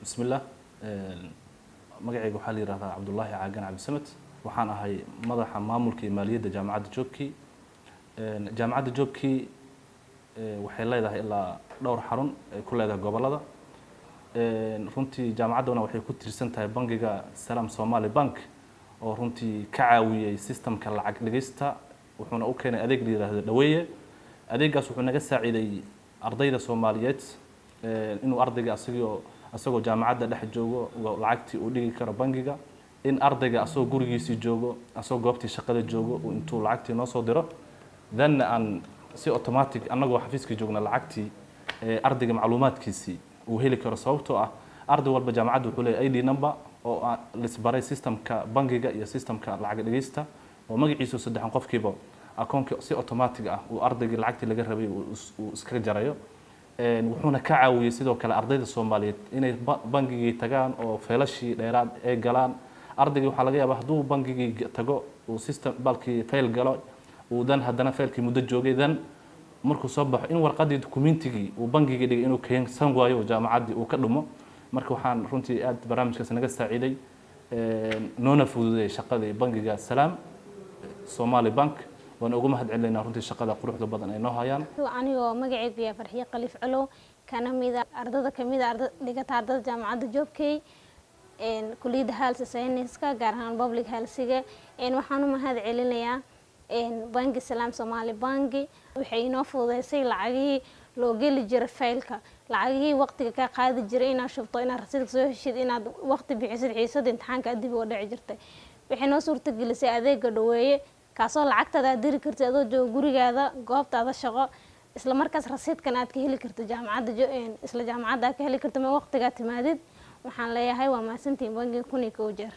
بسم الله magacayga waxaa la yiraahdaa Cabdullaahi Caagan Cabdi Samad waxaan ahay madaxa maamulka maaliyadda jaamacadda Joobkii jaamacadda Joobkii waxay leedahay ilaa dhowr xarun ay ku leedahay gobolada runtii jaamacadduna waxay ku tirsan tahay bangiga Salaam Somali Bank oo runtii ka caawiyay systemka lacag dhigista wuxuuna u keenay adeeg la yiraahdo dhaweeye adeegaas wuxuu naga saaciday ardayda Soomaaliyeed inuu ardayga asagoo jaamacadda dhex joogo lacagtii uu dhigi karo bangiga in ardayga asagoo gurigiisii joogo asagoo goobtii shaqada joogo intuu lacagtii noo soo diro then aan si automatic anagoo xafiiska joogna lacagtii ardayga macluumaadkiisii uu heli karo sababtoo ah arday walba jaamacadda wuxuu leeyahay ID number oo lisbaray systemka bangiga iyo systemka lacag dhigista oo magaciisu saddex qofkiiba akoonka si automatic ah uu ardayga lacagtii laga rabay uu iska jarayo wuxuuna ka caawiyay sidoo kale ardayda Soomaaliyeed inay bangigii tagaan oo feelashii dheeraad ay galaan ardayga waxa laga yaabaa haduu bangigii tago uu system balkii fail galo uu dan hadana failkii muddo joogay dan markuu soo baxo in warqadii documentiga uu bangigii dhigay inuu keensan waayo jaamacadii uu ka dhumo marka waxaan runtii aad barnaamijkaas naga saaciday noona fududeeyay shaqadii bangiga Salaam Somali Bank waan ugu mahad celinaa runtii shaqada quruxda badan ay noo hayaan anigoo magacaygu yahay Farxiye Qalif Calo kana mid ardada dhigata ardada jaamacadda Joobkii kulliyadda Health Science-ka gaar ahaan Public Health-ga waxaan u mahad celinayaa bangi Salaam Somali Bank waxay inoo fududeysay lacagii loo geli jiray faylka lacagii waqtiga ka qaadi jiray inaad shubto inaad rasiid soo heshid inaad waqti bixisid xiisada imtixaanka dib u dhici jirtay waxay noo suurtagelisay adeegga dhaweeye kaasoo lacagtada diri kartid adoo jooga gurigaada goobtaada shaqo isla markaas rasiidkan aad ka heli kartid jaamacadda ka heli kartid ma waqtiga timaadid waxaan leeyahay waa maasantiin bangiga 1 jeer